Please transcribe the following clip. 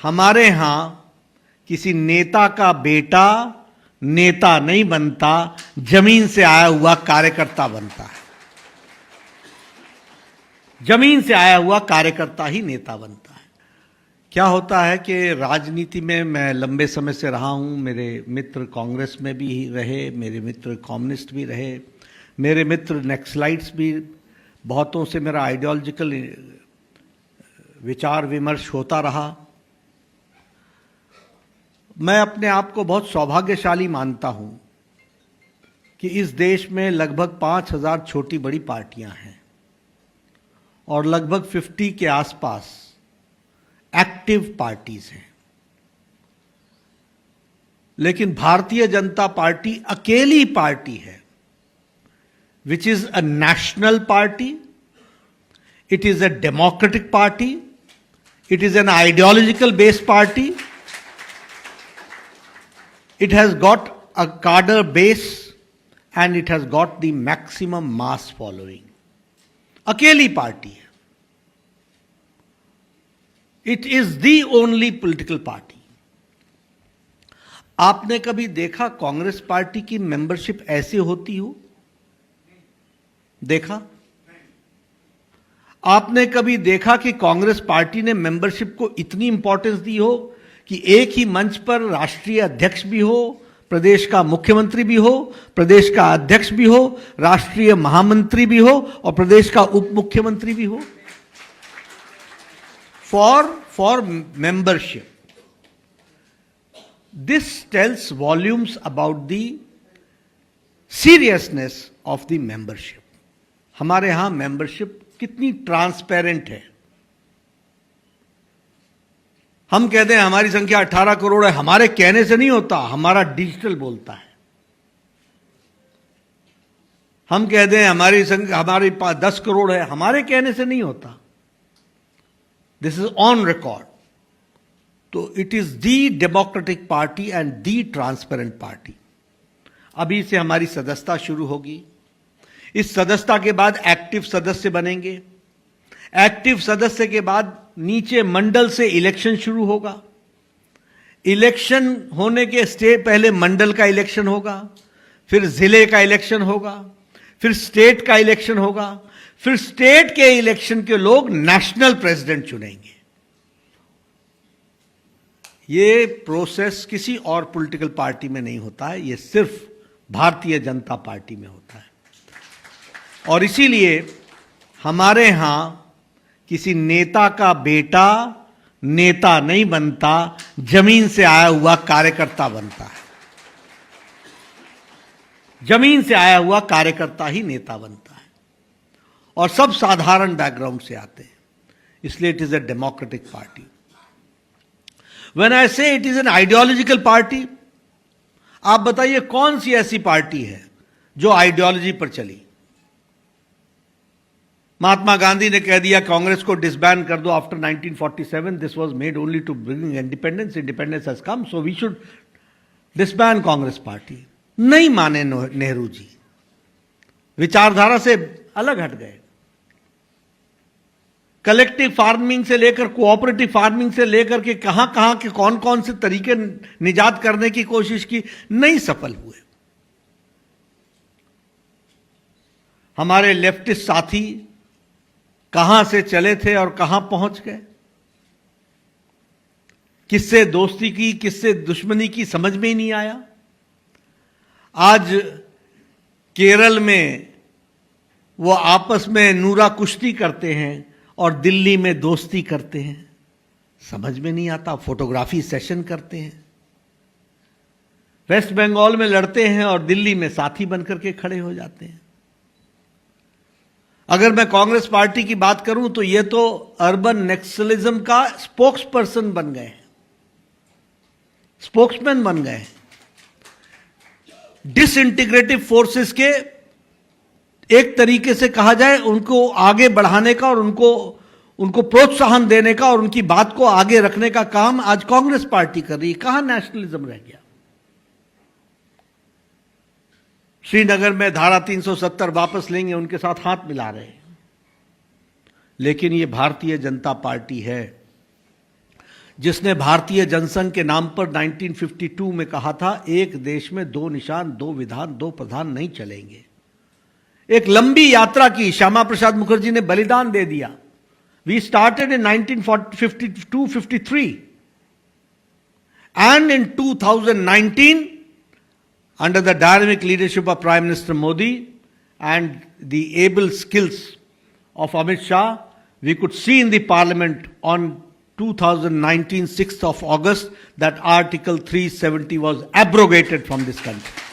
हमारे यहां किसी नेता का बेटा नेता नहीं बनता, जमीन से आया हुआ कार्यकर्ता बनता है। जमीन से आया हुआ कार्यकर्ता ही नेता बनता है। क्या होता है कि राजनीति में मैं लंबे समय से रहा हूं, मेरे मित्र कांग्रेस में भी रहे, मेरे मित्र कम्युनिस्ट भी रहे, मेरे मित्र नक्सलाइट्स भी, बहुतों से मेरा आइडियोलॉजिकल विचार विमर्श होता रहा। मैं अपने आप को बहुत सौभाग्यशाली मानता हूं कि इस देश में लगभग 5,000 छोटी बड़ी पार्टियां हैं और लगभग 50 के आसपास एक्टिव पार्टीज हैं। लेकिन भारतीय जनता पार्टी अकेली पार्टी है which is a national party, it is a democratic party, it is an ideological based party, it has got a cadre base and it has got the maximum mass following. अकेली party है. It is the only political party. आपने कभी देखा Congress party की membership ऐसी होती हो? देखा? आपने कभी देखा कि कांग्रेस पार्टी ने मेंबरशिप को इतनी इंपॉर्टेंस दी हो कि एक ही मंच पर राष्ट्रीय अध्यक्ष भी हो, प्रदेश का मुख्यमंत्री भी हो, प्रदेश का अध्यक्ष भी हो, राष्ट्रीय महामंत्री भी हो और प्रदेश का उप मुख्यमंत्री भी हो? For membership. This tells volumes about the seriousness of the membership. हमारे यहां मेंबरशिप कितनी ट्रांसपेरेंट है. हम कहते हैं हमारी संख्या 18 करोड़ है, हमारे कहने से नहीं होता, हमारा डिजिटल बोलता है. हम कहते हैं हमारी संख्या हमारे पास 10 करोड़ है, हमारे कहने से नहीं होता. This is on record. तो it is the democratic party and the transparent party. अभी से हमारी सदस्यता शुरू होगी. इस सदस्यता के बाद एक्टिव सदस्य बनेंगे. एक्टिव सदस्य के बाद नीचे मंडल से इलेक्शन शुरू होगा. इलेक्शन होने के पहले मंडल का इलेक्शन होगा, फिर जिले का इलेक्शन होगा, फिर स्टेट का इलेक्शन होगा, फिर स्टेट के इलेक्शन के लोग नेशनल प्रेसिडेंट चुनेंगे. ये प्रोसेस किसी और पॉलिटिकल पार्टी में नहीं होता है, ये सिर्फ भारतीय जनता पार्टी में होता है. और इसीलिए हमारे यहां किसी नेता का बेटा नेता नहीं बनता, जमीन से आया हुआ कार्यकर्ता बनता है. जमीन से आया हुआ कार्यकर्ता ही नेता बनता है और सब साधारण बैकग्राउंड से आते हैं. इसलिए it is a democratic party. When I say it is an ideological party, आप बताइए कौन सी ऐसी पार्टी है जो आइडियोलॉजी पर चली? महात्मा गांधी ने कह दिया कांग्रेस को डिसबैन कर दो after 1947. This was made only to bring independence. Independence has come, so we should disband Congress party. नहीं माने नेहरू जी, विचारधारा से अलग हट गए. कलेक्टिव फार्मिंग से लेकर कोऑपरेटिव फार्मिंग से लेकर के कहां कहां के कौन कौन से तरीके निजात करने की कोशिश की, नहीं सफल हुए. हमारे लेफ्टिस्ट साथी कहां से चले थे और कहां पहुंच गए. किससे दोस्ती की, किससे दुश्मनी की, समझ में ही नहीं आया. आज केरल में वो आपस में नूरा कुश्ती करते हैं और दिल्ली में दोस्ती करते हैं. समझ में नहीं आता. फोटोग्राफी सेशन करते हैं. वेस्ट बंगाल में लड़ते हैं और दिल्ली में साथी बनकर के खड़े हो जाते हैं. अगर मैं कांग्रेस पार्टी की बात करूं तो ये तो अर्बन नक्सलिज्म का स्पोक्स पर्सन बन गए हैं, स्पोक्समैन बन गए हैं. डिसइंटीग्रेटिव फोर्सेस के एक तरीके से कहा जाए उनको आगे बढ़ाने का और उनको प्रोत्साहन देने का और उनकी बात को आगे रखने का काम आज कांग्रेस पार्टी कर रही है. कहां नेशनलिज्म रह गया? श्रीनगर में धारा 370 वापस लेंगे, उनके साथ हाथ मिला रहे हैं. लेकिन ये भारतीय जनता पार्टी है जिसने भारतीय जनसंघ के नाम पर 1952 में कहा था एक देश में दो निशान, दो विधान, दो प्रधान नहीं चलेंगे। एक लंबी यात्रा की, श्यामा प्रसाद मुखर्जी ने बलिदान दे दिया। We started in 1952-53 and in 2019 under the dynamic leadership of Prime Minister Modi and the able skills of Amit Shah, we could see in the parliament on 2019 6th of August that Article 370 was abrogated from this country.